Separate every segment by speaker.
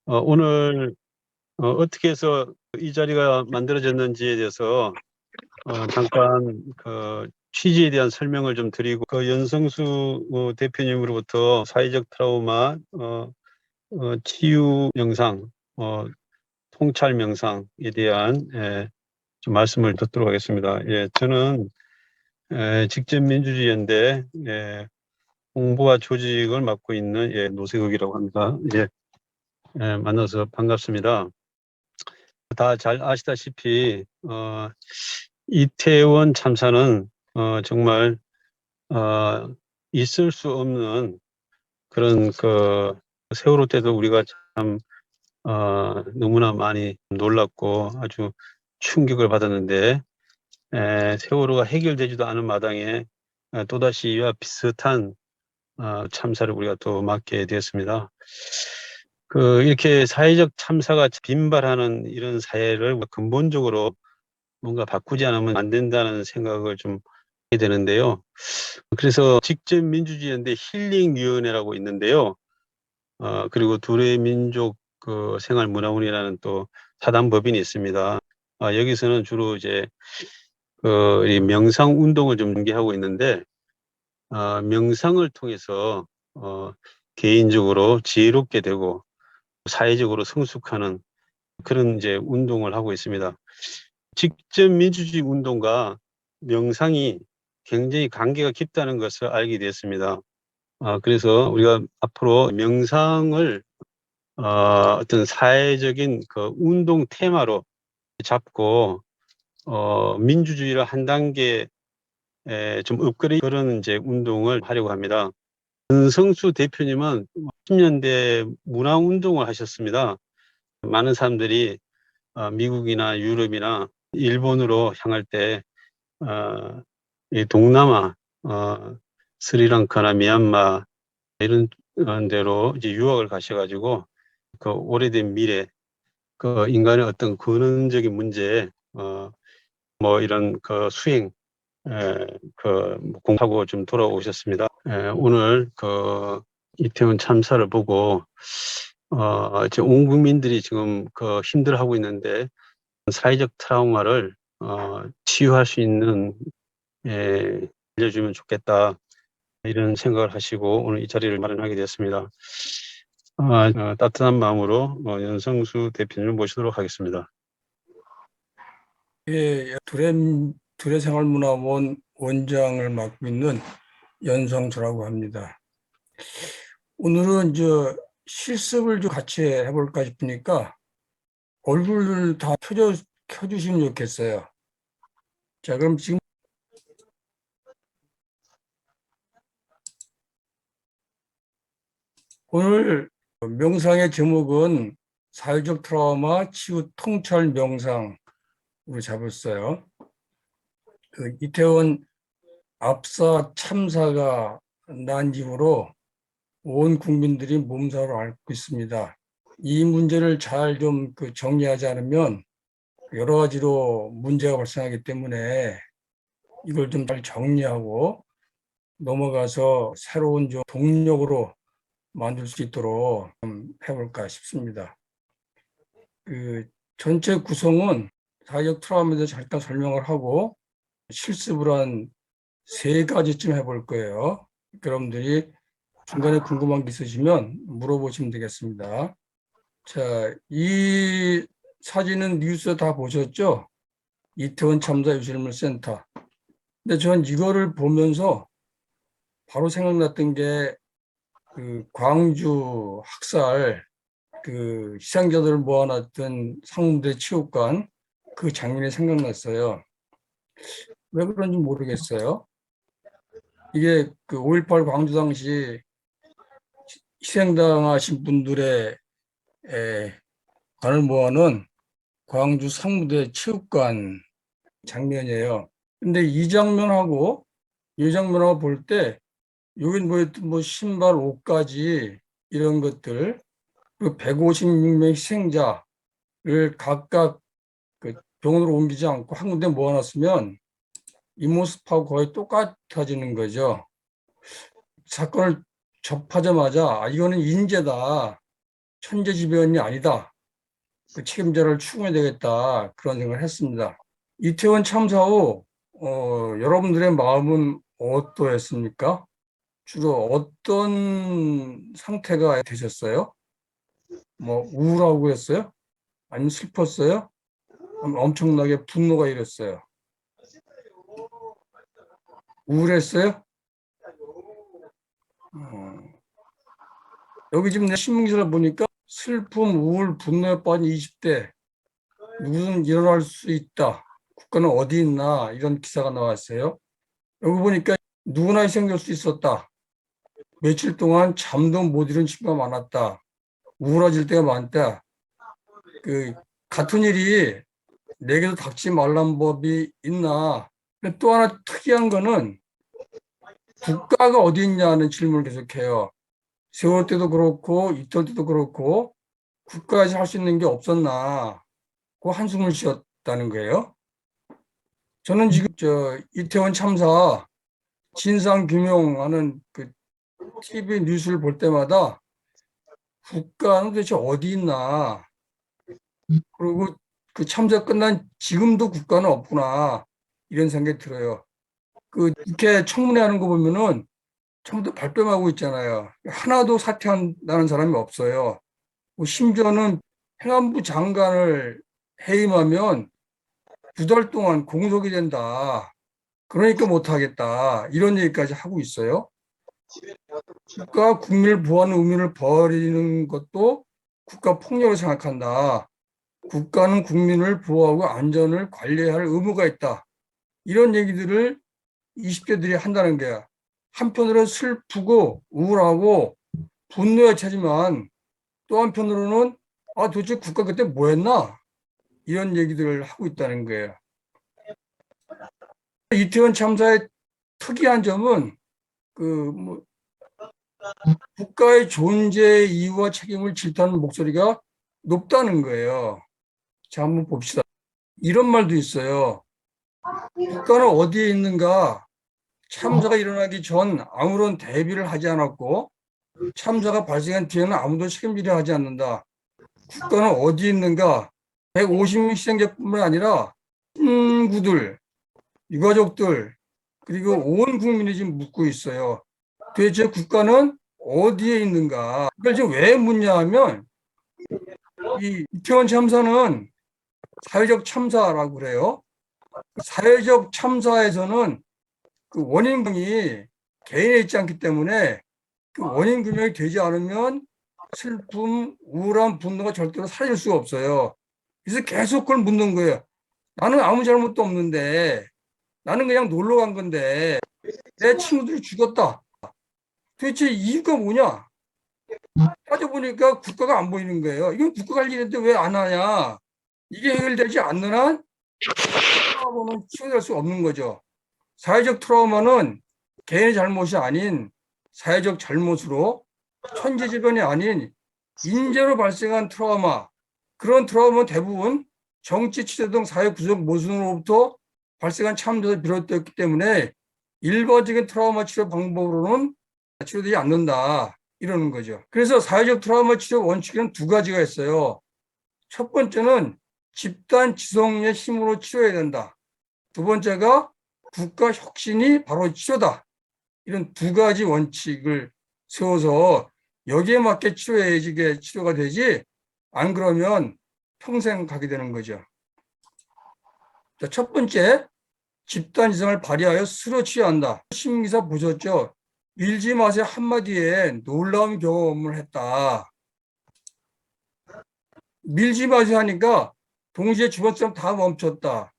Speaker 1: 오늘 어떻게 해서 이 자리가 만들어졌는지에 대해서 잠깐 그 취지에 대한 설명을 좀 드리고, 그 연성수 대표님으로부터 사회적 트라우마 치유 명상, 통찰 명상에 대한 좀 말씀을 듣도록 하겠습니다. 예, 저는 직전민주주의연대 홍보와 조직을 맡고 있는 노세국이라고 합니다. 만나서 반갑습니다. 다 잘 아시다시피 이태원 참사는 정말 있을 수 없는 그런 세월호 때도 우리가 참 너무나 많이 놀랐고 아주 충격을 받았는데, 세월호가 해결되지도 않은 마당에 또다시 이와 비슷한 참사를 우리가 또 맞게 되었습니다. 이렇게 사회적 참사가 빈발하는 이런 사회를 근본적으로 뭔가 바꾸지 않으면 안 된다는 생각을 좀 하게 되는데요. 그래서 직전민주주의연대 힐링위원회라고 있는데요. 그리고 둘의 민족 생활문화원이라는 또 사단법인이 있습니다. 여기서는 주로 이제 이 명상 운동을 좀 전개하고 있는데, 명상을 통해서 개인적으로 지혜롭게 되고 사회적으로 성숙하는 그런 이제 운동을 하고 있습니다. 직전 민주주의 운동과 명상이 굉장히 관계가 깊다는 것을 알게 되었습니다. 그래서 우리가 앞으로 명상을 어떤 사회적인 운동 테마로 잡고 민주주의를 한 단계 좀 업그레이드 그런 이제 운동을 하려고 합니다. 윤성수 대표님은 10년대 문화운동을 하셨습니다. 많은 사람들이 미국이나 유럽이나 일본으로 향할 때 이 동남아, 스리랑카나 미얀마 이런 데로 이제 유학을 가셔가지고 그 오래된 미래, 인간의 어떤 근원적인 문제, 뭐 이런 수행, 공부하고 좀 돌아오셨습니다. 오늘 이태원 참사를 보고 이제 온 국민들이 지금 힘들어하고 있는데 사회적 트라우마를 치유할 수 있는 알려주면 좋겠다, 이런 생각을 하시고 오늘 이 자리를 마련하게 되었습니다. 따뜻한 마음으로 연성수 대표님을 모시도록 하겠습니다.
Speaker 2: 예, 두레생활문화원 원장을 맡고 있는 연성수라고 합니다. 오늘은 실습을 좀 같이 해볼까 싶으니까 얼굴을 다 켜주시면 좋겠어요. 자, 그럼 지금 오늘 명상의 제목은 사회적 트라우마 치유 통찰 명상으로 잡았어요. 이태원 압사 참사가 난 이후로 온 국민들이 몸살을 앓고 있습니다. 이 문제를 잘 좀 정리하지 않으면 여러 가지로 문제가 발생하기 때문에 이걸 좀 잘 정리하고 넘어가서 새로운 좀 동력으로 만들 수 있도록 좀 해볼까 싶습니다. 전체 구성은 사회적 트라우마에 대해서 잠깐 설명을 하고 실습을 한 3가지쯤 해볼 거예요. 여러분들이 중간에 궁금한 게 있으시면 물어보시면 되겠습니다. 자, 이 사진은 뉴스 다 보셨죠? 이태원 참사 유실물 센터. 근데 전 이거를 보면서 바로 생각났던 게 광주 학살 희생자들을 모아놨던 상무대 체육관 그 장면이 생각났어요. 왜 그런지 모르겠어요. 이게 5.18 광주 당시 희생당하신 분들의 관을 모아놓은 광주 상무대 체육관 장면이에요. 근데 이 장면하고 볼 때 여긴 뭐 신발, 옷까지 이런 것들, 그 156명 희생자를 각각 병원으로 옮기지 않고 한 군데 모아놨으면 이 모습하고 거의 똑같아지는 거죠. 사건을 접하자마자 이거는 인재다. 천재지변이 아니다. 그 책임자를 추궁해야 되겠다. 그런 생각을 했습니다. 이태원 참사 후 여러분들의 마음은 어떠했습니까? 주로 어떤 상태가 되셨어요? 뭐 우울하고 했어요? 아니면 슬펐어요? 아니면 엄청나게 분노가 일었어요? 우울했어요? 어, 여기 지금 내 신문기사를 보니까 슬픔, 우울, 분노에 빠진 20대 누구든 일어날 수 있다. 국가는 어디 있나 이런 기사가 나왔어요. 여기 보니까 누구나 희생될 수 있었다. 며칠 동안 잠도 못 이룬 친구가 많았다. 우울해질 때가 많다. 그 같은 일이 내게도 닥치지 말란 법이 있나. 또 하나 특이한 거는 국가가 어디 있냐는 질문을 계속해요. 세월 때도 그렇고 이떨 때도 그렇고 국가에서 할 수 있는 게 없었나. 그 한숨을 쉬었다는 거예요. 저는 지금 이태원 참사 진상 규명하는 그 TV 뉴스를 볼 때마다 국가는 도대체 어디 있나. 그리고 그 참사 끝난 지금도 국가는 없구나. 이런 생각이 들어요. 그 국회 청문회 하는 거 보면은 전부 다 발뺌하고 있잖아요. 하나도 사퇴한다는 사람이 없어요. 뭐 심지어는 행안부 장관을 해임하면 2달 동안 공석이 된다. 그러니까 못하겠다. 이런 얘기까지 하고 있어요. 국가 국민을 보호하는 의무를 버리는 것도 국가 폭력을 생각한다. 국가는 국민을 보호하고 안전을 관리할 의무가 있다. 이런 얘기들을 20대들이 한다는 게 한편으로는 슬프고 우울하고 분노에 차지만 또 한편으로는 도대체 국가 그때 뭐 했나? 이런 얘기들을 하고 있다는 거예요. 이태원 참사의 특이한 점은 뭐 국가의 존재 이유와 책임을 질타하는 목소리가 높다는 거예요. 자, 한번 봅시다. 이런 말도 있어요. 국가는 어디에 있는가? 참사가 일어나기 전 아무런 대비를 하지 않았고 참사가 발생한 뒤에는 아무도 책임지려 하지 않는다. 국가는 어디에 있는가? 150명 희생자뿐만 아니라 친구들, 유가족들, 그리고 온 국민이 지금 묻고 있어요. 도대체 국가는 어디에 있는가? 그걸 지금 왜 묻냐 하면 이 이태원 참사는 사회적 참사라고 그래요. 사회적 참사에서는 그 원인 규명이 개인에 있지 않기 때문에 그 원인 규명이 되지 않으면 슬픔, 우울함, 분노가 절대로 사라질 수가 없어요. 그래서 계속 그걸 묻는 거예요. 나는 아무 잘못도 없는데, 나는 그냥 놀러 간 건데, 내 친구들이 죽었다. 도대체 이유가 뭐냐? 따져보니까 국가가 안 보이는 거예요. 이건 국가가 할 일인데 왜 안 하냐? 이게 해결되지 않는 한 트라우마는 치유될 수 없는 거죠. 사회적 트라우마는 개인의 잘못이 아닌 사회적 잘못으로 천재지변이 아닌 인재로 발생한 트라우마, 그런 트라우마는 대부분 정치, 치료 등 사회 구조 모순으로부터 발생한 참사에서 비롯되었기 때문에 일반적인 트라우마 치료 방법으로는 치료되지 않는다. 이러는 거죠. 그래서 사회적 트라우마 치료 원칙에는 2가지가 있어요. 첫 번째는 집단 지성의 힘으로 치료해야 된다. 2번째가 국가 혁신이 바로 치료다. 이런 2가지 원칙을 세워서 여기에 맞게 치료해야지 이게 치료가 되지, 안 그러면 평생 가게 되는 거죠. 자, 첫 번째, 집단 지성을 발휘하여 스스로 치유한다. 신문기사 보셨죠? 밀지 마세요 한마디에 놀라운 경험을 했다. 밀지 마세요 하니까 동시에 주변 사람 다 멈췄다.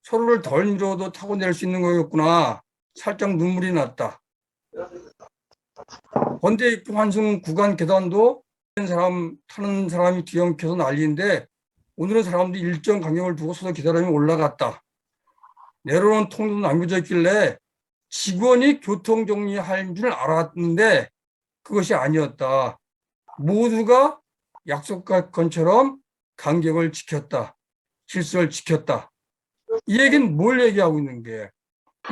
Speaker 2: 서로를 덜 밀어도 타고 낼 수 있는 거였구나. 살짝 눈물이 났다. 건대 입구 환승 구간 계단도 타는 사람이 뒤엉켜서 난리인데 오늘은 사람들이 일정 간격을 두고 서서 기다리며 올라갔다. 내려오는 통로도 남겨져 있길래 직원이 교통 정리할 줄 알았는데 그것이 아니었다. 모두가 약속한 것처럼 간격을 지켰다. 질서를 지켰다. 이 얘기는 뭘 얘기하고 있는 게,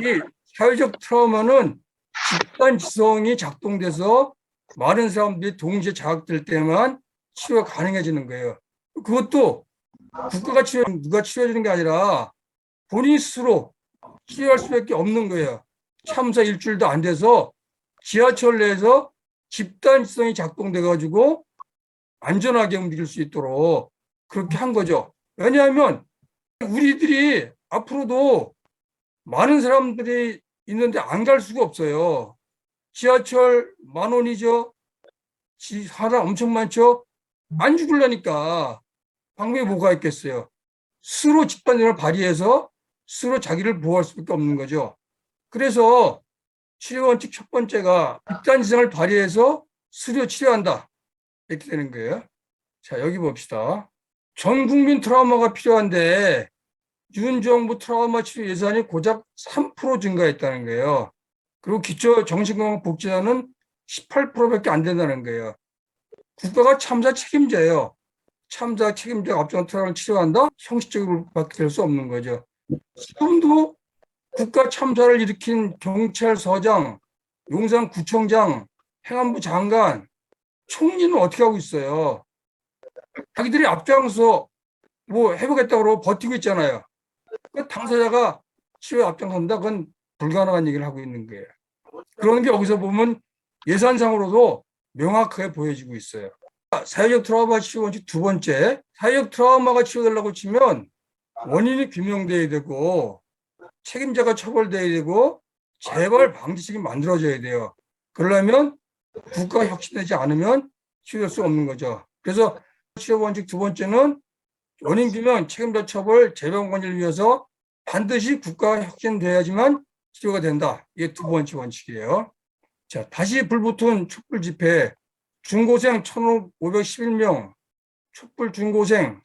Speaker 2: 이 사회적 트라우마는 집단 지성이 작동돼서 많은 사람들이 동시에 자극될 때만 치료가 가능해지는 거예요. 그것도 국가가 누가 치료해 주는 게 아니라 본인 스스로 치료할 수밖에 없는 거예요. 참사 일주일도 안 돼서 지하철 내에서 집단성이 작동돼 가지고 안전하게 움직일 수 있도록 그렇게 한 거죠. 왜냐하면 우리들이 앞으로도 많은 사람들이 있는데 안 갈 수가 없어요. 지하철 10,000원이죠. 사람 엄청 많죠. 안 죽으려니까 방법이 뭐가 있겠어요. 스스로 집단력을 발휘해서 스스로 자기를 보호할 수밖에 없는 거죠. 그래서 치료 원칙 첫 번째가 집단지성을 발휘해서 스스로 치료한다. 이렇게 되는 거예요. 자, 여기 봅시다. 전 국민 트라우마가 필요한데 윤 정부 트라우마 치료 예산이 고작 3% 증가했다는 거예요. 그리고 기초 정신건강복지사는 18%밖에 안 된다는 거예요. 국가가 참사 책임자예요. 참사 책임자가 앞선 트라우마를 치료한다? 형식적으로 밖에 될 수 없는 거죠. 지금도 국가 참사를 일으킨 경찰서장, 용산구청장, 행안부 장관, 총리는 어떻게 하고 있어요? 자기들이 앞장서 뭐 해보겠다고 버티고 있잖아요. 그 당사자가 치료에 앞장선다? 그건 불가능한 얘기를 하고 있는 거예요. 그런 게 여기서 보면 예산상으로도 명확하게 보여지고 있어요. 사회적 트라우마 치료 원칙 두 번째, 사회적 트라우마가 치료되려고 치면 원인이 규명돼야 되고 책임자가 처벌돼야 되고 재발 방지책이 만들어져야 돼요. 그러려면 국가가 혁신되지 않으면 치료될 수 없는 거죠. 그래서 치료 원칙 두 번째는 원인 규명, 책임자 처벌, 재발 방지를 위해서 반드시 국가가 혁신돼야지만 치료가 된다. 이게 두 번째 원칙이에요. 자, 다시 불붙은 촛불 집회, 중고생 1,511명, 촛불 중고생,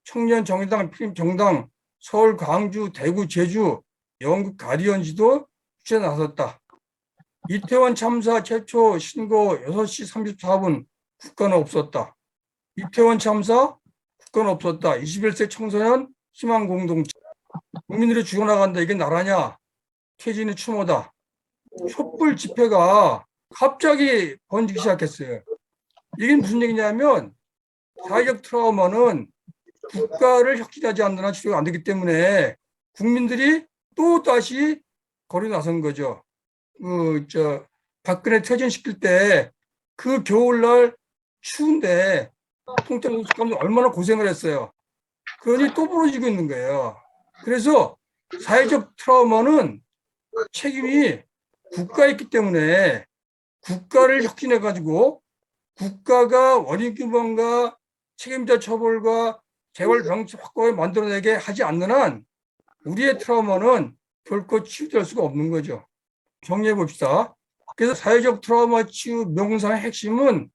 Speaker 2: 청년 정의당, 필림 정당, 서울, 광주, 대구, 제주, 영국 가디언지도 주최에 나섰다. 이태원 참사 최초 신고 6시 34분, 국가는 없었다. 이태원 참사, 국가는 없었다. 21세 청소년 희망 공동체. 국민들이 죽어나간다. 이게 나라냐? 퇴진이 추모다. 촛불 집회가 갑자기 번지기 시작했어요. 이게 무슨 얘기냐면 사회적 트라우마는 국가를 혁신하지 않는 한 치료가 안 되기 때문에 국민들이 또 다시 거리에 나선 거죠. 박근혜 퇴진시킬 때 그 겨울날 추운데 통장감독 얼마나 고생을 했어요. 그러니 또 벌어지고 있는 거예요. 그래서 사회적 트라우마는 책임이 국가에 있기 때문에 국가를 혁신해가지고 국가가 원인 규명과 책임자 처벌과 재발 방지 확고하게 만들어내게 하지 않는 한 우리의 트라우마는 결코 치유될 수가 없는 거죠. 정리해 봅시다. 그래서 사회적 트라우마 치유 명상의 핵심은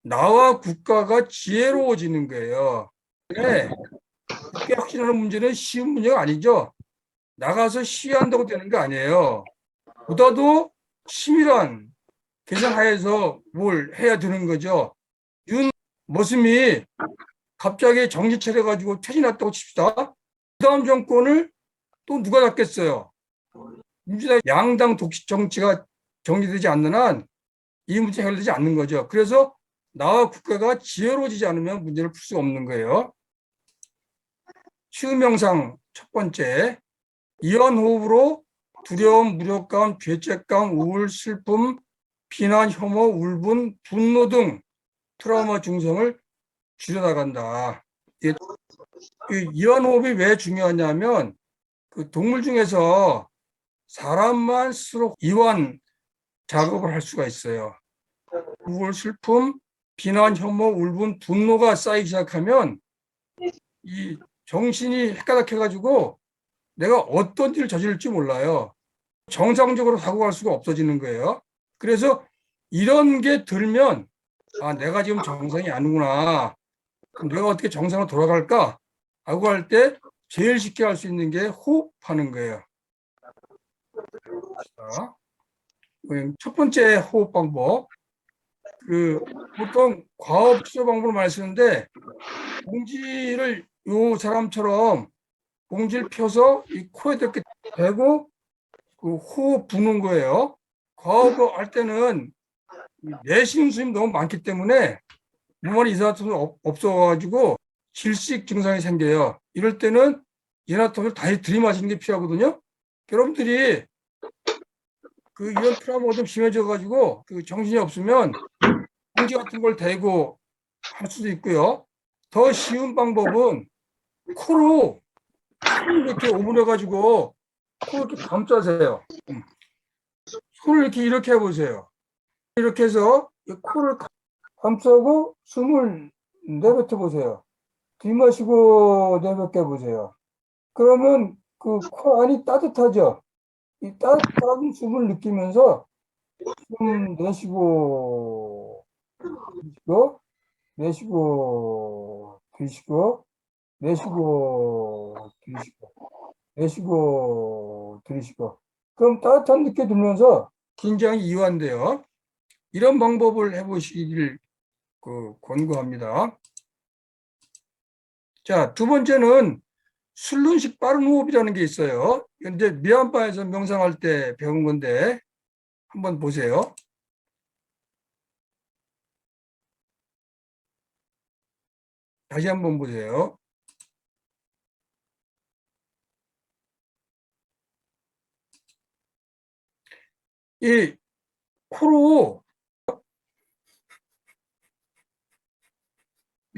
Speaker 2: 나와 국가가 지혜로워지는 거예요. 네. 국가 혁신하는 문제는 쉬운 문제가 아니죠. 나가서 시위한다고 되는 게 아니에요. 보다도 치밀한 계산하에서 뭘 해야 되는 거죠. 윤 머슴이 갑자기 정신 차려가지고 퇴진했다고 칩시다. 그 다음 정권을 또 누가 잡겠어요? 민주당 양당 독식 정치가 정리되지 않는 한 이 문제 해결되지 않는 거죠. 그래서 나와 국가가 지혜로워지지 않으면 문제를 풀 수 없는 거예요. 치유 명상 첫 번째, 이완 호흡으로 두려움, 무력감, 죄책감, 우울, 슬픔, 비난, 혐오, 울분, 분노 등 트라우마 증상을 줄여나간다. 이완 호흡이 왜 중요하냐면 그 동물 중에서 사람만 스스로 이완 작업을 할 수가 있어요. 우울, 슬픔, 비난, 혐오, 울분, 분노가 쌓이기 시작하면 이 정신이 헷가닥해가지고 내가 어떤 일을 저지를지 몰라요. 정상적으로 사고할 수가 없어지는 거예요. 그래서 이런 게 들면 아, 내가 지금 정상이 아니구나. 그럼 내가 어떻게 정상으로 돌아갈까? 하고 할 때 제일 쉽게 할 수 있는 게 호흡하는 거예요. 자, 첫 번째 호흡 방법. 보통 과업 치료 방법을 많이 쓰는데 봉지를 요 사람처럼 봉지를 펴서 이 코에 이렇게 대고 그 호흡 부는 거예요. 과업을 할 때는 내쉬는 숨이 너무 많기 때문에 몸 안에 이산화탄소 없어가지고 질식 증상이 생겨요. 이럴 때는 이산화탄소를 다시 들이마시는 게 필요하거든요. 여러분들이 이런 트라우마가 좀 심해져가지고 정신이 없으면 봉지 같은 걸 대고 할 수도 있고요. 더 쉬운 방법은 코로 손을 이렇게 오므려가지고 코를 이렇게 감싸세요. 손을 이렇게 해보세요. 이렇게 해서 코를 감싸고 숨을 내뱉어 보세요. 들이마시고 내뱉게 보세요. 그러면 코 안이 따뜻하죠. 이 따뜻한 숨을 느끼면서 숨 내쉬고 내쉬고 들이쉬고 내쉬고 들이쉬고 내쉬고 들이쉬고 그럼 따뜻한 느낌 들면서 긴장이 이완돼요. 이런 방법을 해보시길 권고합니다. 자, 두 번째는 술lun식 빠른 호흡이라는 게 있어요. 이제 미얀마에서 명상할 때 배운 건데 한번 보세요. 다시 한번 보세요. 이 코로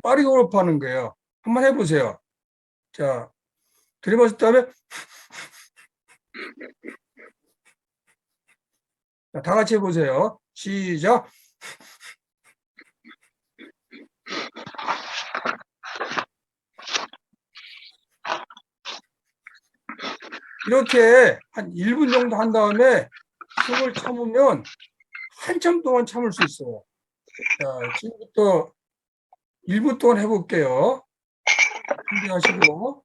Speaker 2: 빠르게 호흡하는 거예요. 한번 해보세요. 자, 들이마실 다음에 자, 다 같이 해보세요. 시작. 이렇게 한 1분 정도 한 다음에 숨을 참으면 한참 동안 참을 수 있어요. 자, 지금부터 1분 동안 해볼게요. 준비하시고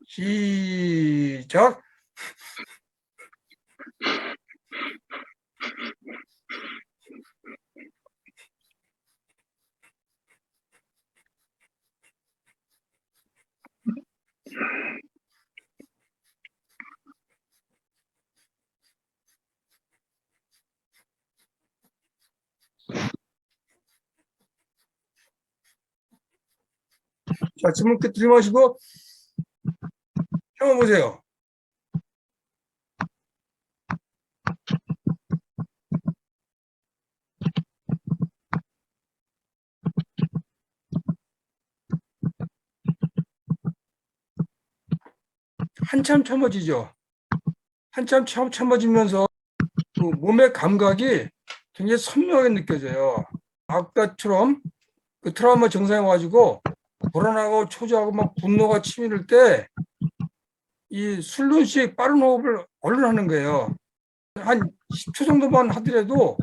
Speaker 2: 시작. 자, 지금 이렇게 들이마시고 참아보세요. 한참 참아지죠. 한참 참아지면서 몸의 감각이 굉장히 선명하게 느껴져요. 아까처럼 트라우마 증상이 와가지고 불안하고 초조하고 막 분노가 치밀을 때 이 술lun식 빠른 호흡을 얼른 하는 거예요. 한 10초 정도만 하더라도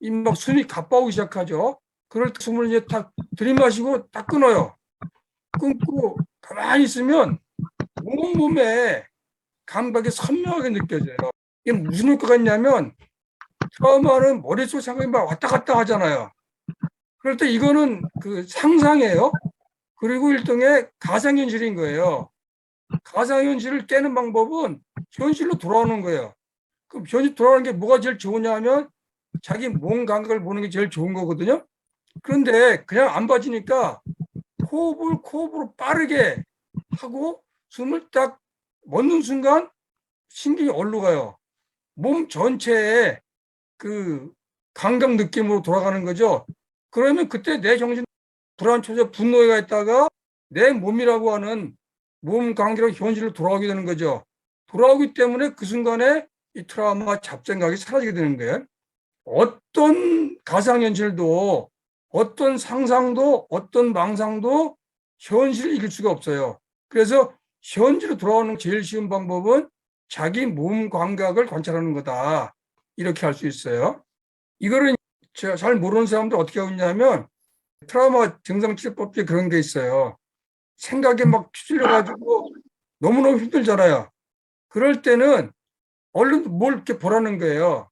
Speaker 2: 이 막 숨이 가빠오기 시작하죠. 그럴 때 숨을 이제 딱 들이마시고 딱 끊어요. 끊고 가만히 있으면 온몸에 감각이 선명하게 느껴져요. 이게 무슨 효과가 있냐면 트라우마는 머릿속 생각이 막 왔다 갔다 하잖아요. 그럴 때 이거는 상상이에요. 그리고 일종의 가상현실인 거예요. 가상현실을 깨는 방법은 현실로 돌아오는 거예요. 그럼 현실 돌아오는 게 뭐가 제일 좋으냐 하면 자기 몸 감각을 보는 게 제일 좋은 거거든요. 그런데 그냥 안 봐지니까 호흡으로 빠르게 하고 숨을 딱 멎는 순간 신경이 얼로 가요. 몸 전체에 감각 느낌으로 돌아가는 거죠. 그러면 그때 내 정신 불안, 초조, 분노에 가 있다가 내 몸이라고 하는 몸 관계로 현실로 돌아오게 되는 거죠. 돌아오기 때문에 그 순간에 이 트라우마 잡생각이 사라지게 되는 거예요. 어떤 가상현실도 어떤 상상도 어떤 망상도 현실을 이길 수가 없어요. 그래서 현실로 돌아오는 제일 쉬운 방법은 자기 몸 감각을 관찰하는 거다. 이렇게 할 수 있어요. 이거를 제가 잘 모르는 사람들 어떻게 하고 있냐면 트라우마 증상치료법에 그런 게 있어요. 생각에 막 휘둘려가지고 너무너무 힘들잖아요. 그럴 때는 얼른 뭘 이렇게 보라는 거예요.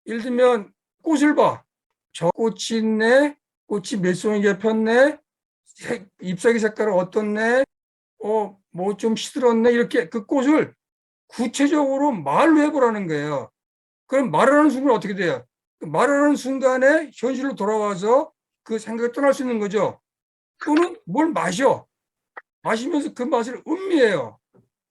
Speaker 2: 예를 들면 꽃을 봐. 저 꽃이 있네. 꽃이 몇 송이가 폈네. 잎사귀 색깔은 어떻네. 뭐 좀 시들었네. 이렇게 그 꽃을 구체적으로 말로 해보라는 거예요. 그럼 말을 하는 순간 어떻게 돼요? 말하는 순간에 현실로 돌아와서 그 생각이 떠날 수 있는 거죠. 또는 뭘 마시면서 그 맛을 음미해요.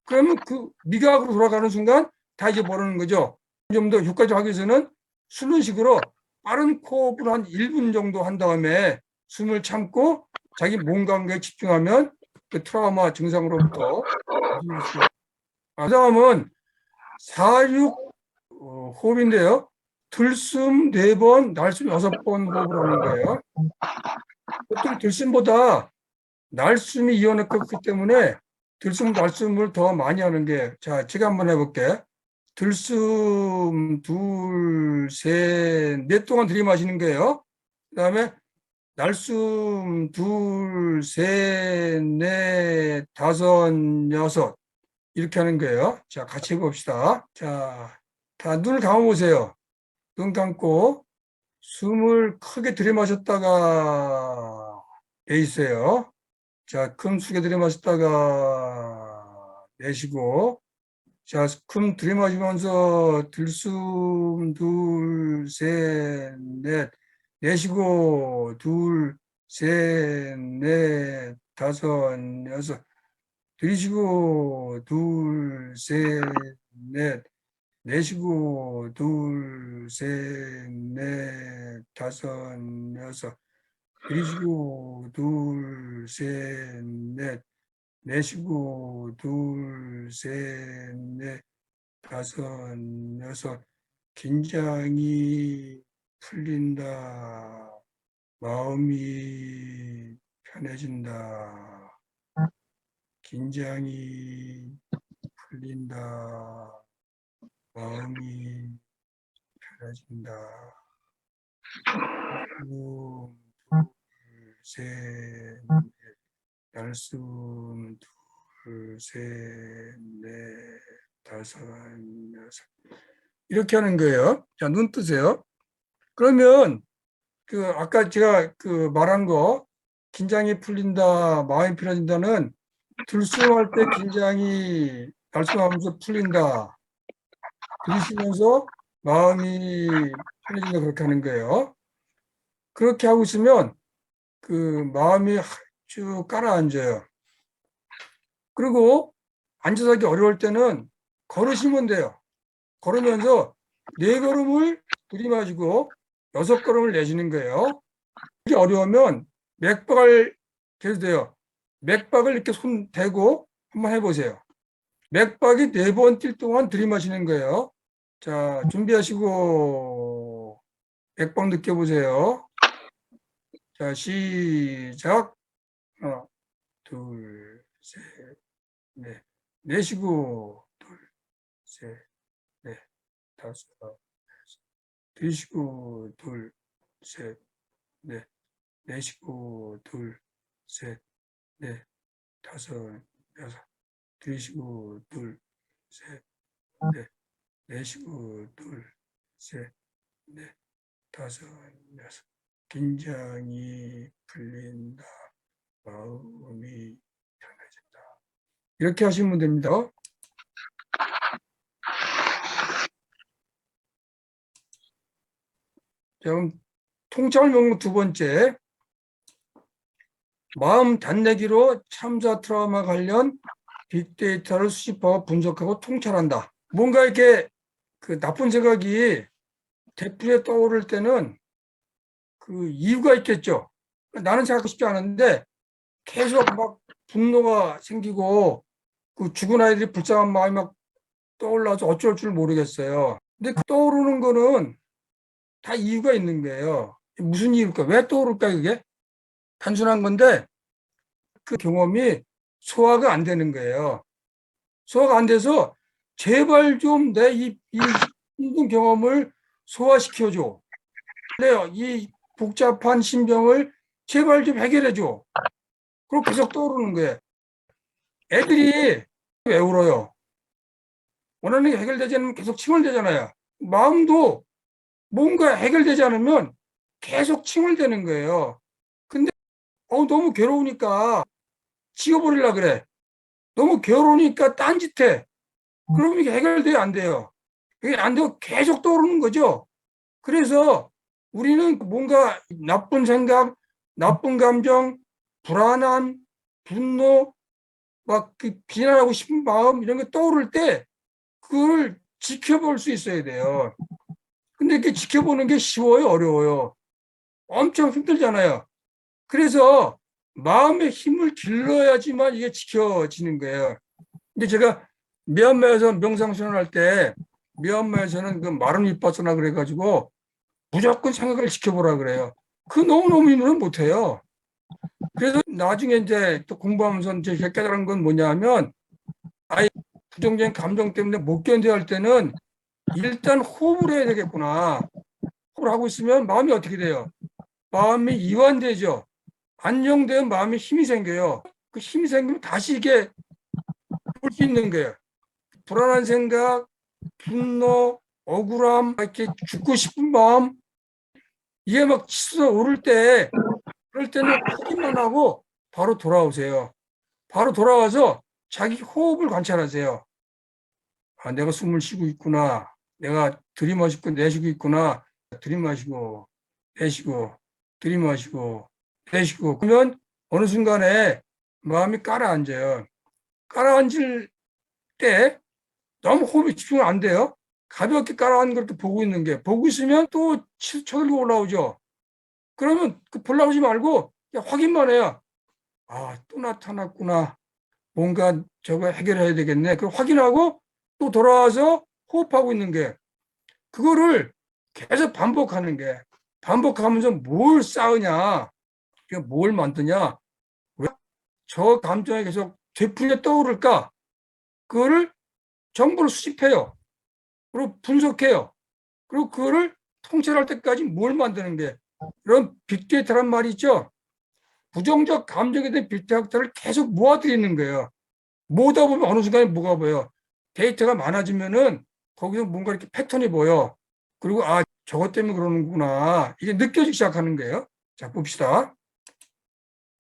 Speaker 2: 그러면 그 미각으로 돌아가는 순간 다 잊어버리는 거죠. 좀 더 효과적으로 하기 위해서는 수는 식으로 빠른 호흡을 한 1분 정도 한 다음에 숨을 참고 자기 몸 감각에 집중하면 그 트라우마 증상으로부터 벗어날 수 있어요. 그 다음은 4-6 호흡인데요. 들숨 4번, 날숨 6번 호흡을 하는 거예요. 보통 들숨보다 날숨이 이어낼 거기 때문에 들숨, 날숨을 더 많이 하는 게, 자, 제가 한번 해볼게. 들숨, 둘, 셋, 넷 동안 들이마시는 거예요. 그 다음에 날숨, 둘, 셋, 넷, 다섯, 여섯. 이렇게 하는 거예요. 자, 같이 해봅시다. 자, 다 눈을 감아보세요. 눈 감고 숨을 크게 들이마셨다가 내쉬세요. 자, 큰 숙에 들이마셨다가 내쉬고, 자, 큰 들이마시면서 들숨 둘, 셋, 넷, 내쉬고 둘, 셋, 넷, 다섯, 여섯, 들이쉬고 둘, 셋, 넷, 내쉬고 둘, 셋, 넷, 다섯, 여섯, 들이쉬고 둘, 셋, 넷, 내쉬고 둘, 셋, 넷, 다섯, 여섯. 긴장이 풀린다. 마음이 편해진다. 긴장이 풀린다. 마음이 편해진다. 숨, 둘, 셋, 넷, 날숨, 둘, 셋, 넷, 다섯, 여섯. 이렇게 하는 거예요. 자, 눈 뜨세요. 그러면 그 아까 제가 그 말한 거 긴장이 풀린다, 마음이 편해진다는 들숨할 때 긴장이 날숨하면서 풀린다. 들이쉬면서 마음이 편해진다 그렇게 하는 거예요. 그렇게 하고 있으면 그 마음이 쭉 가라앉아요. 그리고 앉아서 하기 어려울 때는 걸으시면 돼요. 걸으면서 4걸음을 들이마시고 6걸음을 내쉬는 거예요. 이게 어려우면 맥박을 대도 돼요. 맥박을 이렇게 손 대고 한번 해보세요. 맥박이 4번 뛸 동안 들이마시는 거예요. 자, 준비하시고 맥박 느껴보세요. 자, 시작. 하나, 둘, 셋, 넷. 내쉬고 둘, 셋, 넷, 다섯. 들이쉬고 둘, 셋, 넷. 내쉬고 둘, 셋, 넷, 다섯, 여섯. 들이쉬고 둘, 셋, 넷. 내쉬고 둘, 셋, 넷, 다섯, 여섯. 긴장이 풀린다. 마음이 편해진다. 이렇게 하시면 됩니다. 자, 그럼 통찰 명목 2번째. 마음 단내기로 참사 트라우마 관련 빅데이터를 수집하고 분석하고 통찰한다. 뭔가 이렇게 그 나쁜 생각이 대풀에 떠오를 때는 그 이유가 있겠죠. 나는 생각하고 싶지 않은데 계속 막 분노가 생기고 그 죽은 아이들이 불쌍한 마음이 막 떠올라서 어쩔 줄 모르겠어요. 근데 그 떠오르는 거는 다 이유가 있는 거예요. 무슨 이유일까? 왜 떠오를까, 그게? 단순한 건데 그 경험이 소화가 안 되는 거예요. 소화가 안 돼서 제발 좀 내 이 힘든 경험을 소화시켜줘. 그래요. 이 복잡한 심정을 제발 좀 해결해줘. 그리고 계속 떠오르는 거예요. 애들이 왜 울어요? 원하는 게 해결되지 않으면 계속 칭얼대잖아요. 마음도 뭔가 해결되지 않으면 계속 칭얼대는 거예요. 근데 너무 괴로우니까 지워버리려 그래. 너무 괴로우니까 딴짓해. 그러면 이게 해결돼야 안 돼요. 이게 안 되고 계속 떠오르는 거죠. 그래서 우리는 뭔가 나쁜 생각, 나쁜 감정, 불안함, 분노, 막 그 비난하고 싶은 마음 이런 게 떠오를 때 그걸 지켜볼 수 있어야 돼요. 근데 이렇게 지켜보는 게 쉬워요, 어려워요? 엄청 힘들잖아요. 그래서 마음의 힘을 길러야지만 이게 지켜지는 거예요. 근데 제가 미얀마에서 명상수련할 때 미얀마에서는 그 마른 윗바사나 그래가지고 무조건 생각을 지켜보라 그래요. 그 너무너무 힘은 못해요. 그래서 나중에 이제 또 공부하면서 이제 깨달은 건 뭐냐면 아예 부정적인 감정 때문에 못 견뎌야 할 때는 일단 호흡을 해야 되겠구나. 호흡을 하고 있으면 마음이 어떻게 돼요? 마음이 이완되죠. 안정되면 마음에 힘이 생겨요. 그 힘이 생기면 다시 이게 볼 수 있는 거예요. 불안한 생각, 분노, 억울함, 이렇게 죽고 싶은 마음, 이게 막 치솟아 오를 때, 그럴 때는 확인만 하고 바로 돌아오세요. 바로 돌아와서 자기 호흡을 관찰하세요. 아, 내가 숨을 쉬고 있구나. 내가 들이마시고 내쉬고 있구나. 들이마시고, 내쉬고, 들이마시고, 내쉬고. 그러면 어느 순간에 마음이 가라앉아요. 가라앉을 때 너무 호흡에 집중 안 돼요. 가볍게 가라앉는 걸 보고 있는 게, 보고 있으면 또 쳐들고 올라오죠. 그러면 그 보려고 하지 말고 그냥 확인만 해요. 아, 또 나타났구나. 뭔가 저거 해결해야 되겠네. 그걸 확인하고 또 돌아와서 호흡하고 있는 게, 그거를 계속 반복하는 게, 반복하면서 뭘 쌓으냐, 뭘 만드냐, 왜 저 감정이 계속 되풀이에 떠오를까, 그거를 정보를 수집해요. 그리고 분석해요. 그리고 그거를 통찰할 때까지 뭘 만드는 게, 이런 빅데이터란 말이 있죠. 부정적 감정에 대한 빅데이터를 계속 모아들이는 거예요. 모으다 보면 어느 순간에 뭐가 보여. 데이터가 많아지면은 거기서 뭔가 이렇게 패턴이 보여. 그리고 아, 저것 때문에 그러는구나. 이게 느껴지기 시작하는 거예요. 자, 봅시다.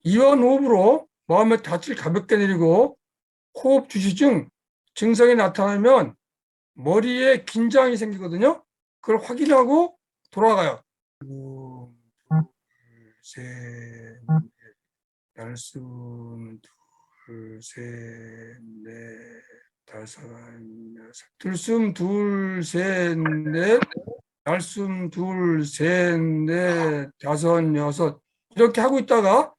Speaker 2: 이완 호흡으로 마음의 닻을 가볍게 내리고 호흡 주시증 증상이 나타나면 머리에 긴장이 생기거든요. 그걸 확인하고 돌아가요. 셋, 날숨, 둘, 셋, 넷, 다섯, 여섯. 들숨, 둘, 셋, 넷, 날숨, 둘, 셋, 넷, 다섯, 여섯. 이렇게 하고 있다가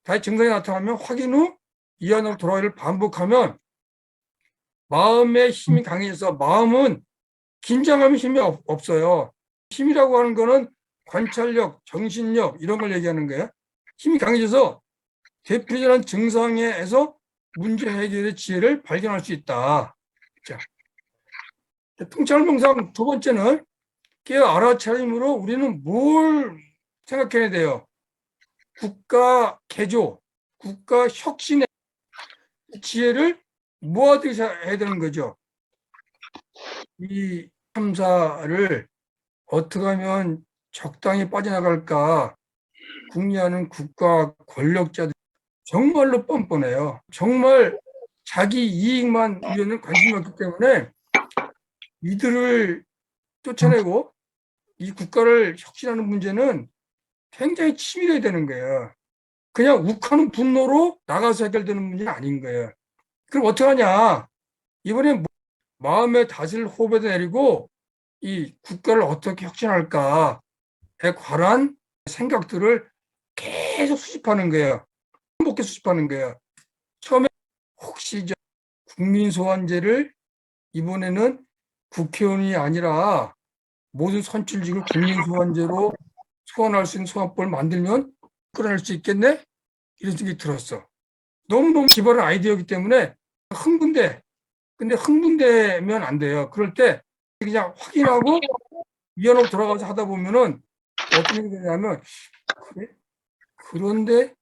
Speaker 2: 다시 증상이 나타나면 확인 후 이완으로 돌아가기를 반복하면 마음의 힘이 강해져서, 마음은 긴장하면 힘이 없어요. 힘이라고 하는 거는 관찰력, 정신력 이런 걸 얘기하는 거예요. 힘이 강해져서 대표적인 증상에서 문제 해결의 지혜를 발견할 수 있다. 자, 통찰 명상 두 번째는 깨어 알아차림으로 우리는 뭘 생각해야 돼요? 국가 개조, 국가 혁신의 지혜를 모아두셔야 되는 거죠. 이 참사를 어떻게 하면 적당히 빠져나갈까 궁리하는 국가 권력자들 정말로 뻔뻔해요. 정말 자기 이익만 위해는 관심이 없기 때문에 이들을 쫓아내고 이 국가를 혁신하는 문제는 굉장히 치밀해야 되는 거예요. 그냥 욱하는 분노로 나가서 해결되는 문제는 아닌 거예요. 그럼 어떻게 하냐? 이번에 마음의 닻을 호흡에 내리고 이 국가를 어떻게 혁신할까에 관한 생각들을 계속 수집하는 거예요. 반복해 수집하는 거예요. 처음에 혹시 국민소환제를 이번에는 국회의원이 아니라 모든 선출직을 국민소환제로 소환할 수 있는 소환법을 만들면 끌어낼 수 있겠네? 이런 생각이 들었어. 너무너무 기발한 아이디어이기 때문에 흥분돼. 근데 흥분되면 안 돼요. 그럴 때 그냥 확인하고 위원으로 돌아가서 하다 보면은 어떤 일이 되냐면, 그래? 그런데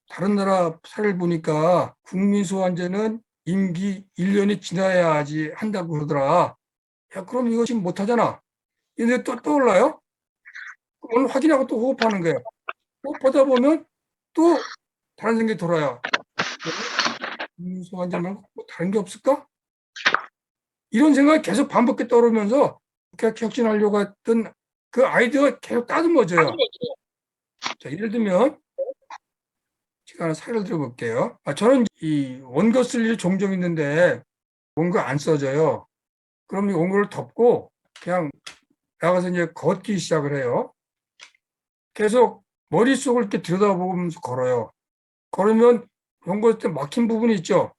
Speaker 2: 다른 나라 사례를 보니까 국민소환제는 임기 1년이 지나야지 한다고 그러더라. 야, 그럼 이거 지금 못하잖아. 이런데 또 떠올라요? 오늘 확인하고 또 호흡하는 거예요. 호흡하다 보면 또 다른 생각이 돌아요. 국민소환제 말고 뭐 다른 게 없을까? 이런 생각이 계속 반복해 떠오르면서 혁신하려고 했던 그 아이디어가 계속 따듬어져요. 자, 예를 들면 제가 하나 사례를 들어볼게요. 저는 이 원고 쓸 일이 종종 있는데 원고 안 써져요. 그럼 이 원고를 덮고 그냥 나가서 이제 걷기 시작을 해요. 계속 머릿속을 이렇게 들여다보면서 걸어요. 걸으면 원고 때 막힌 부분이 있죠.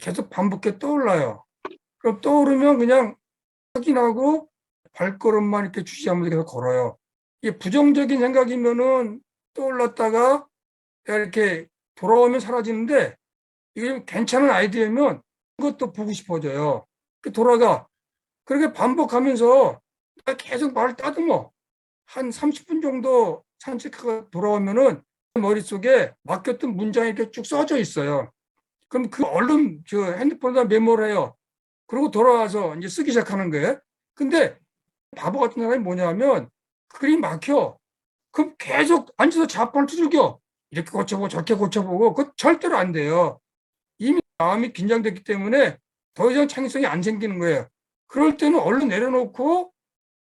Speaker 2: 계속 반복해 떠올라요. 그럼 떠오르면 그냥 확인하고 발걸음만 이렇게 주시하면서 계속 걸어요. 이게 부정적인 생각이면은 떠올랐다가 이렇게 돌아오면 사라지는데 이게 좀 괜찮은 아이디어면 그것도 보고 싶어져요. 돌아가. 그렇게 반복하면서 계속 말을 따듬어. 한 30분 정도 산책하고 돌아오면은 머릿속에 막혔던 문장이 이렇게 쭉 써져 있어요. 그럼 그 얼른 저 핸드폰에다 메모를 해요. 그리고 돌아와서 이제 쓰기 시작하는 거예요. 근데 바보 같은 사람이 뭐냐면 글이 막혀. 그럼 계속 앉아서 자판을 두들겨. 이렇게 고쳐보고 저렇게 고쳐보고 그거 절대로 안 돼요. 이미 마음이 긴장됐기 때문에 더 이상 창의성이 안 생기는 거예요. 그럴 때는 얼른 내려놓고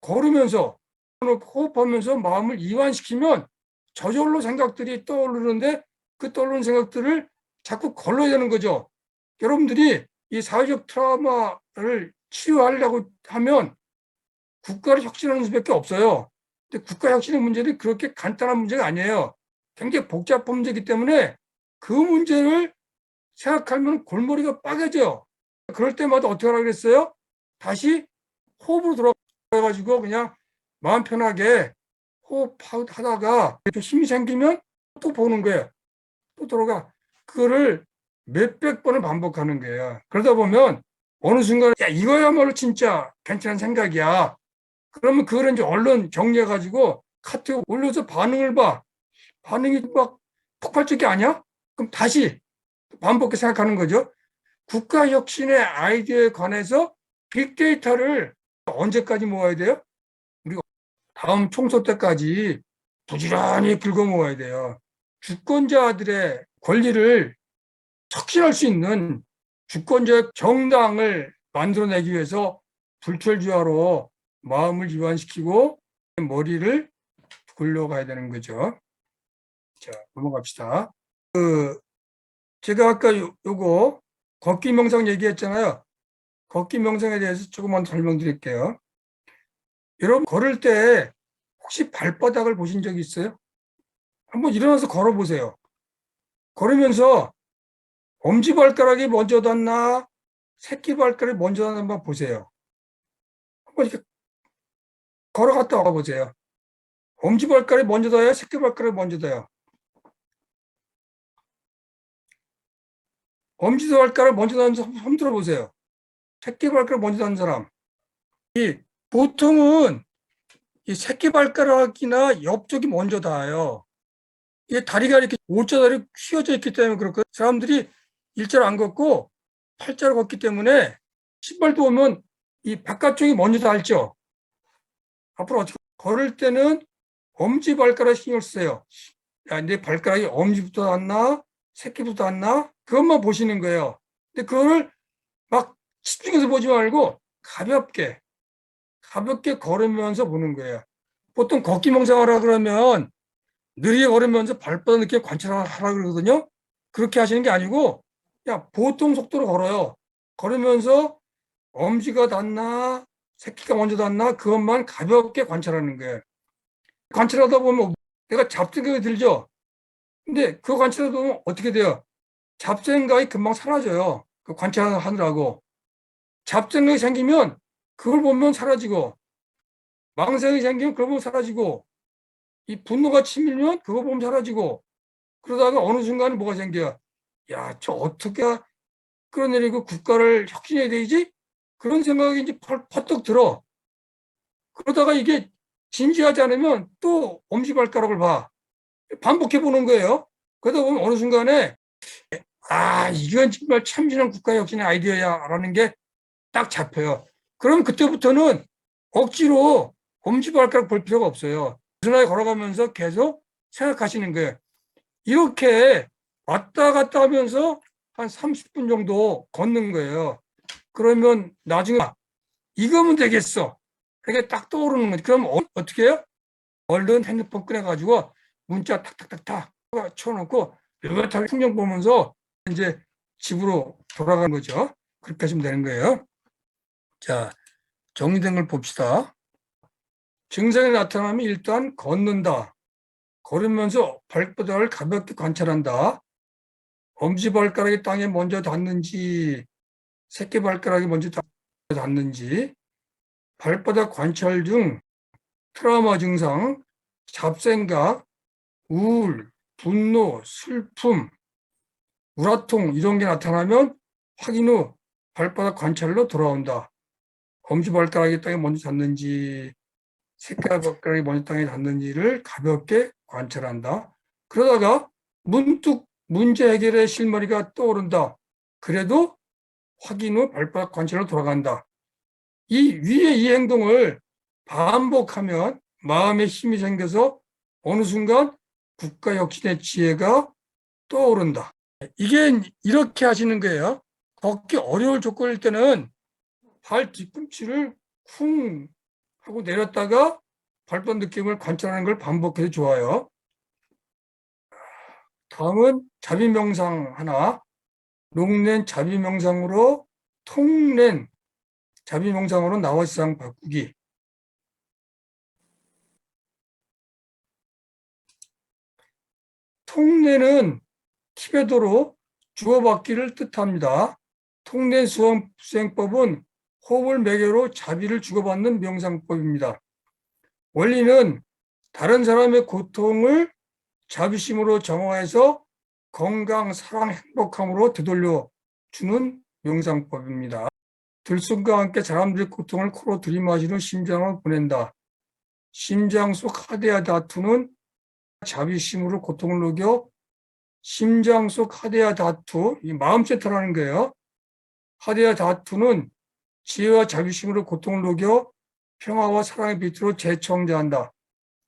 Speaker 2: 걸으면서 호흡하면서 마음을 이완시키면 저절로 생각들이 떠오르는데 그 떠오르는 생각들을 자꾸 걸러야 되는 거죠. 여러분들이 이 사회적 트라우마를 치유하려고 하면 국가를 혁신하는 수밖에 없어요. 근데 국가 혁신의 문제는 그렇게 간단한 문제가 아니에요. 굉장히 복잡한 문제이기 때문에 그 문제를 생각하면 골머리가 빠개져요. 그럴 때마다 어떻게 하라 그랬어요? 다시 호흡으로 돌아가가지고 그냥 마음 편하게 호흡하다가 힘이 생기면 또 보는 거예요. 또 들어가. 그거를 몇백 번을 반복하는 거예요. 그러다 보면 어느 순간 야 이거야말로 진짜 괜찮은 생각이야. 그러면 그거를 이제 얼른 정리해가지고 카트에 올려서 반응을 봐. 반응이 막 폭발적이 아니야? 그럼 다시 반복해 생각하는 거죠. 국가혁신의 아이디어에 관해서 빅데이터를 언제까지 모아야 돼요? 우리가 다음 총선 때까지 부지런히 긁어 모아야 돼요. 주권자들의 권리를 촉진할 수 있는 주권적 정당을 만들어내기 위해서 불철주야로 마음을 이완시키고 머리를 굴려가야 되는 거죠. 자, 넘어갑시다. 제가 아까 요거 걷기 명상 얘기했잖아요. 걷기 명상에 대해서 조금만 설명드릴게요. 여러분 걸을 때 혹시 발바닥을 보신 적 있어요? 한번 일어나서 걸어보세요. 걸으면서 엄지발가락이 먼저 닿나 새끼발가락이 먼저 닿나 한번 보세요. 한번 이렇게 걸어갔다 와보세요. 엄지발가락이 먼저 닿아요? 새끼발가락이 먼저 닿아요? 엄지발가락 먼저 닿는 사람 손 들어보세요. 새끼발가락 먼저 닿는 사람. 보통은 이 새끼발가락이나 옆쪽이 먼저 닿아요. 이게 다리가 이렇게 O자다리 휘어져 있기 때문에 그렇고 사람들이 일자로 안 걷고 팔자로 걷기 때문에 신발도 보면 이 바깥쪽이 먼저 닿죠. 앞으로 어떻게 걸을 때는 엄지발가락 신경 쓰세요. 야, 내 발가락이 엄지부터 닿나 새끼부터 닿나 그것만 보시는 거예요. 근데 그거를 막 집중해서 보지 말고 가볍게 걸으면서 보는 거예요. 보통 걷기 명상하라 그러면 느리게 걸으면서 발바닥 느끼게 관찰하라 그러거든요. 그렇게 하시는 게 아니고 그냥 보통 속도로 걸어요. 걸으면서 엄지가 닿나 새끼가 먼저 닿나 그것만 가볍게 관찰하는 거예요. 관찰하다 보면 내가 잡생각이 들죠. 근데 그 관찰하다 보면 어떻게 돼요? 잡생각이 금방 사라져요. 그 관찰하느라고. 잡생각이 생기면 그걸 보면 사라지고 망상이 생기면 그걸 보면 사라지고 이 분노가 치밀면 그거 보면 사라지고 그러다가 어느 순간에 뭐가 생겨요? 야, 저 어떻게 끌어내리고 국가를 혁신해야 되지? 그런 생각이 이제 퍼뜩 들어. 그러다가 이게 진지하지 않으면 또 엄지발가락을 봐. 반복해 보는 거예요. 그러다 보면 어느 순간에 아, 이건 정말 참신한 국가혁신의 아이디어야 라는 게 딱 잡혀요. 그럼 그때부터는 억지로 엄지발가락 볼 필요가 없어요. 순하게 걸어가면서 계속 생각하시는 거예요. 이렇게 왔다 갔다 하면서 한 30분 정도 걷는 거예요. 그러면 나중에 이거면 되겠어. 이렇게 딱 떠오르는 거지. 그럼 어떻게 해요? 얼른 핸드폰 꺼내가지고 문자 탁탁탁탁 쳐놓고 묘하게 풍경 보면서 이제 집으로 돌아가는 거죠. 그렇게 하시면 되는 거예요. 자, 정리된 걸 봅시다. 증상이 나타나면 일단 걷는다. 걸으면서 발바닥을 가볍게 관찰한다. 엄지발가락이 땅에 먼저 닿는지, 새끼발가락이 먼저 닿는지, 발바닥 관찰 중 트라우마 증상, 잡생각, 우울, 분노, 슬픔, 우라통 이런 게 나타나면 확인 후 발바닥 관찰로 돌아온다. 엄지발가락이 땅에 먼저 닿는지, 새끼발가락이 먼저 땅에 닿는지를 가볍게 관찰한다. 그러다가 문득 문제 해결의 실마리가 떠오른다. 그래도 확인 후 발바닥 관찰로 돌아간다. 이 위의 이 행동을 반복하면 마음에 힘이 생겨서 어느 순간 국가혁신의 지혜가 떠오른다. 이게 이렇게 하시는 거예요. 걷기 어려울 조건일 때는 발 뒤꿈치를 쿵 하고 내렸다가 발바닥 느낌을 관찰하는 걸 반복해도 좋아요. 다음은 자비명상 하나. 롱낸 자비명상으로 통낸 자비명상으로 나와 세상 바꾸기. 통내는 티베도로 주고받기를 뜻합니다. 통내 수행법은 호흡을 매개로 자비를 주고받는 명상법입니다. 원리는 다른 사람의 고통을 자비심으로 정화해서 건강, 사랑, 행복함으로 되돌려 주는 명상법입니다. 들숨과 함께 사람들의 고통을 코로 들이마시는 심장을 보낸다. 심장 속 하대와 다투는 자비심으로 고통을 녹여 심장 속 하대와 다투, 이 마음 세트라는 거예요. 하대와 다투는 지혜와 자비심으로 고통을 녹여 평화와 사랑의 빛으로 재청자한다.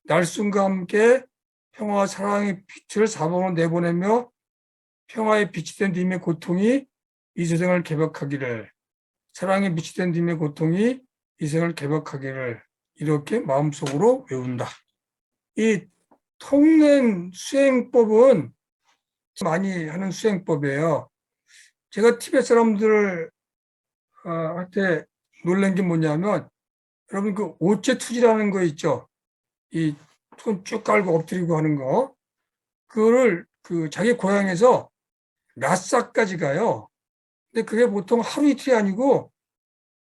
Speaker 2: 날숨과 함께 평화와 사랑의 빛을 사방으로 내보내며 평화의 빛이 된 님의 고통이 이 세상을 개벽하기를, 사랑의 빛이 된 님의 고통이 이 세상을 개벽하기를 이렇게 마음속으로 외운다. 이 통낸 수행법은 많이 하는 수행법이에요. 제가 티베트 사람들 한테 놀란 게 뭐냐면, 여러분 그 오체투지라는 거 있죠. 이 손 쭉 깔고 엎드리고 하는 거. 그거를 그 자기 고향에서 라싸까지 가요. 근데 그게 보통 하루 이틀이 아니고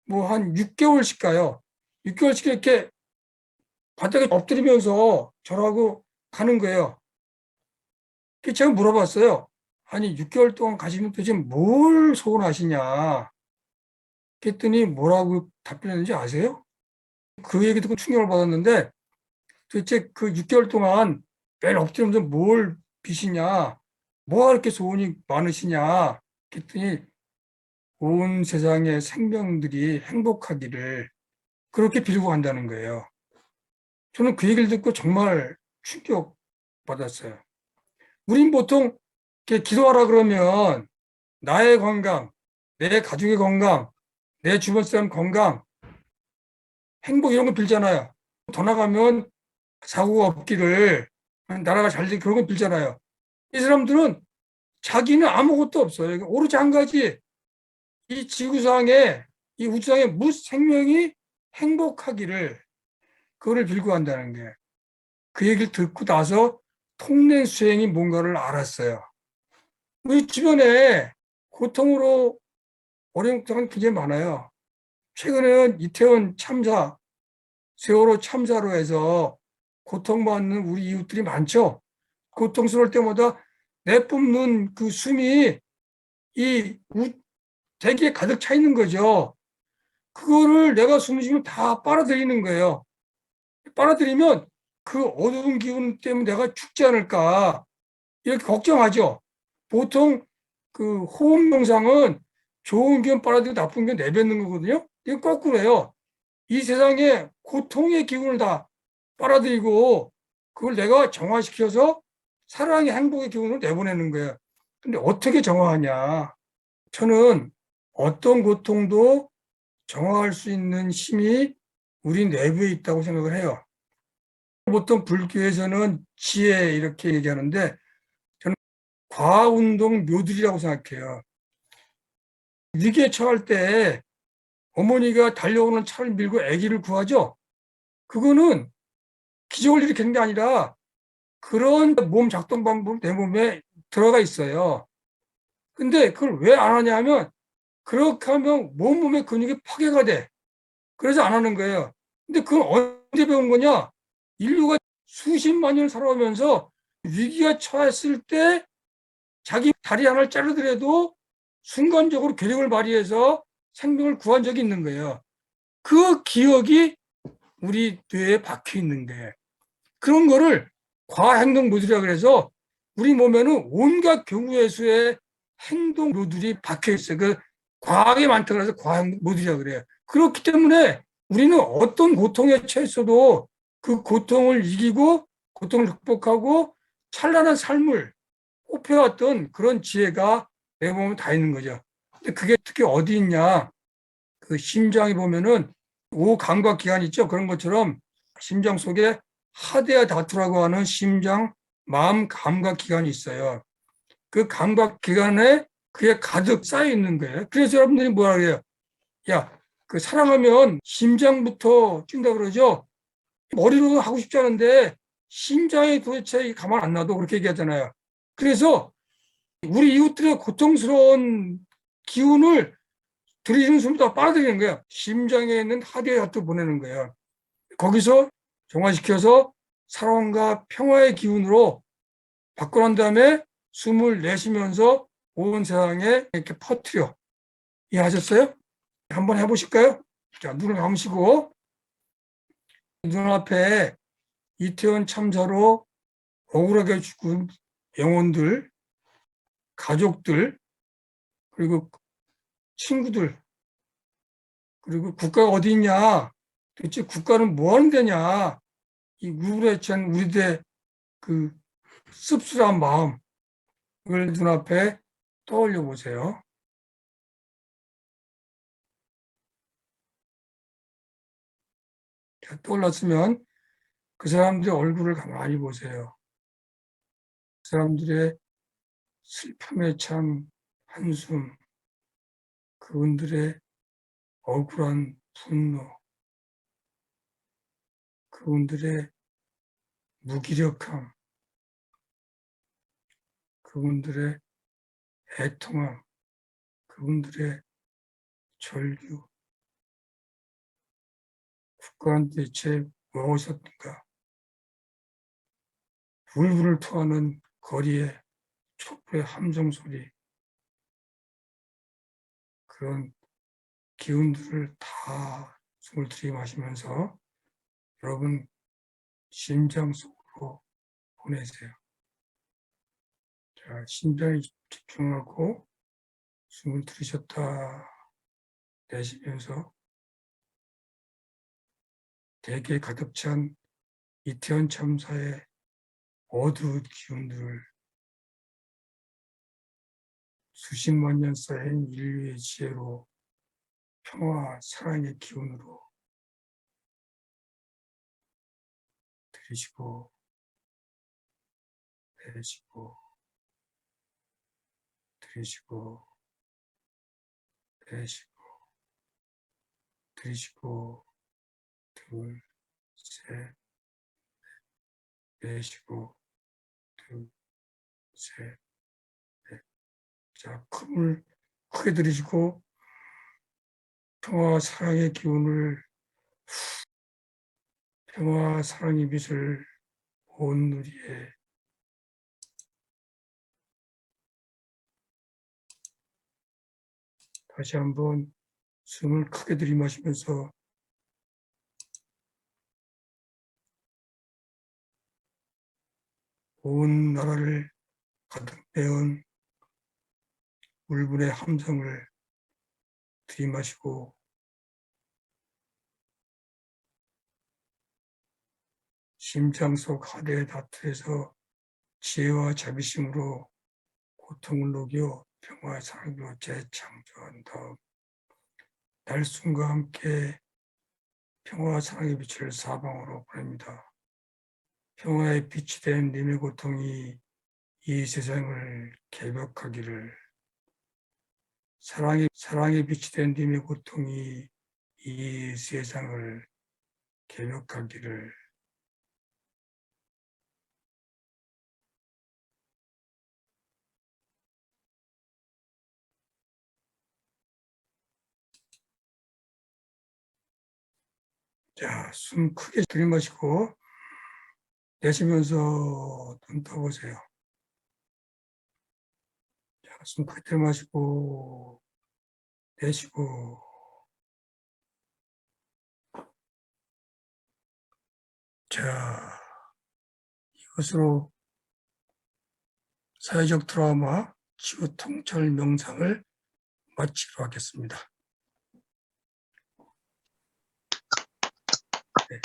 Speaker 2: 뭐 한 6개월씩 가요. 6개월씩 이렇게 바닥에 엎드리면서 저라고 가는 거예요. 그래서 제가 물어봤어요. 아니 6개월 동안 가시면 도대체 뭘 소원하시냐. 그랬더니 뭐라고 답변했는지 아세요? 그 얘기 듣고 충격을 받았는데, 도대체 그 6개월 동안 매일 엎드리면서 뭘 비시냐, 뭐가 그렇게 소원이 많으시냐 그랬더니 온 세상의 생명들이 행복하기를 그렇게 빌고 간다는 거예요. 저는 그 얘기를 듣고 정말 충격받았어요. 우린 보통 이렇게 기도하라 그러면 나의 건강, 내 가족의 건강, 내 주변 사람 건강, 행복 이런 거 빌잖아요. 더 나가면 사고가 없기를, 나라가 잘 되기 그런 거 빌잖아요. 이 사람들은 자기는 아무것도 없어요. 오로지 한 가지, 이 지구상에, 이 우주상에 무생명이 행복하기를, 그거를 빌고 한다는 게, 그 얘기를 듣고 나서 통내 수행이 뭔가를 알았어요. 우리 주변에 고통으로 어려운 사람 굉장히 많아요. 최근에는 이태원 참사, 세월호 참사로 해서 고통받는 우리 이웃들이 많죠. 고통스러울 때마다 내뿜는 그 숨이 이 대기에 가득 차 있는 거죠. 그거를 내가 숨 쉬면 다 빨아들이는 거예요. 빨아들이면 그 어두운 기운 때문에 내가 죽지 않을까 이렇게 걱정하죠. 보통 그 호흡 명상은 좋은 기운 빨아들이고 나쁜 기운 내뱉는 거거든요. 이건 거꾸로예요. 이 세상에 고통의 기운을 다 빨아들이고 그걸 내가 정화시켜서 사랑의 행복의 기운을 내보내는 거예요. 근데 어떻게 정화하냐? 저는 어떤 고통도 정화할 수 있는 힘이 우리 내부에 있다고 생각을 해요. 보통 불교에서는 지혜 이렇게 얘기하는데 저는 과운동 묘들이라고 생각해요. 위기에 처할 때 어머니가 달려오는 차를 밀고 아기를 구하죠. 그거는 기적을 일으키는 게 아니라 그런 몸 작동 방법 내 몸에 들어가 있어요. 근데 그걸 왜 안 하냐 하면 그렇게 하면 몸의 근육이 파괴가 돼. 그래서 안 하는 거예요. 근데 그건 언제 배운 거냐? 인류가 수십만 년 살아오면서 위기가 처했을 때 자기 다리 하나를 자르더라도 순간적으로 괴력을 발휘해서 생명을 구한 적이 있는 거예요. 그 기억이 우리 뇌에 박혀 있는 거예요. 그런 거를 과행동 모듈이라 그래서 우리 몸에는 온갖 경우의 행동 모듈이 박혀 있어요. 그 과학이 많다고 해서 과행 모듈이라 그래요. 그렇기 때문에 우리는 어떤 고통에 처했어도 그 고통을 이기고 고통을 극복하고 찬란한 삶을 꽃펴왔던 그런 지혜가 내 몸에 다 있는 거죠. 근데 그게 특히 어디 있냐? 그 심장에 보면은 오감각 기관 있죠. 그런 것처럼 심장 속에 하대와 다투라고 하는 심장 마음 감각 기관이 있어요. 그 감각 기관에 그게 가득 쌓여 있는 거예요. 그래서 여러분들이 뭐라 그래요? 야, 그 사랑하면 심장부터 뛴다 그러죠. 머리로 하고 싶지 않은데 심장이 도대체 가만 안 놔도 그렇게 얘기하잖아요. 그래서 우리 이웃들의 고통스러운 기운을 들이주는 숨부터 빨아들이는 거야. 심장에 있는 하대에 다투 보내는 거야. 거기서 정화시켜서 사랑과 평화의 기운으로 받고 난 다음에 숨을 내쉬면서 온 세상에 이렇게 퍼뜨려. 이해하셨어요? 한번 해보실까요? 자, 눈을 감으시고 눈앞에 이태원 참사로 억울하게 죽은 영혼들, 가족들, 그리고 친구들, 그리고 국가가 어디 있냐? 도대체 국가는 뭐 하는 데냐? 이 우울에 찬 우리들의 그 씁쓸한 마음을 눈앞에 떠올려 보세요. 떠올랐으면 그 사람들의 얼굴을 가만히 보세요. 그 사람들의 슬픔에 찬 한숨, 그분들의 억울한 분노, 그분들의 무기력함, 그분들의 애통함, 그분들의 절규, 국가는 대체 무엇이었던가? 울분을 토하는 거리의 촛불의 함성 소리, 그런 기운들을 다 숨을 들이마시면서 여러분 심장 속으로 보내세요. 자, 심장에 집중하고 숨을 들이셨다 내쉬면서 대게 가득 찬 이태원 참사의 어두운 기운들을 수십만 년 쌓인 인류의 지혜로 평화, 사랑의 기운으로 들이쉬고 내쉬고 들이쉬고 내쉬고 들이쉬고 둘, 셋, 내쉬고 둘, 셋, 넷. 자, 숨을 크게 들이쉬고 평화와 사랑의 기운을 평화와 사랑의 빛을 온 누리에 다시 한번 숨을 크게 들이마시면서 온 나라를 가득 메운 울분의 함성을 들이마시고 심장 속 하대의 다투에서 지혜와 자비심으로 고통을 녹여 평화의 사랑으로 재창조한 다음 날숨과 함께 평화와 사랑의 빛을 사방으로 보냅니다. 평화의 빛이 된 님의 고통이 이 세상을 개벽하기를, 사랑의 빛이 된 님의 고통이 이 세상을 개벽하기를. 자, 숨 크게 들이마시고 내쉬면서 눈 떠보세요. 자, 숨 크게 들이마시고 내쉬고. 자, 이것으로 사회적 트라우마 치유 통찰 명상을 마치도록 하겠습니다. 네.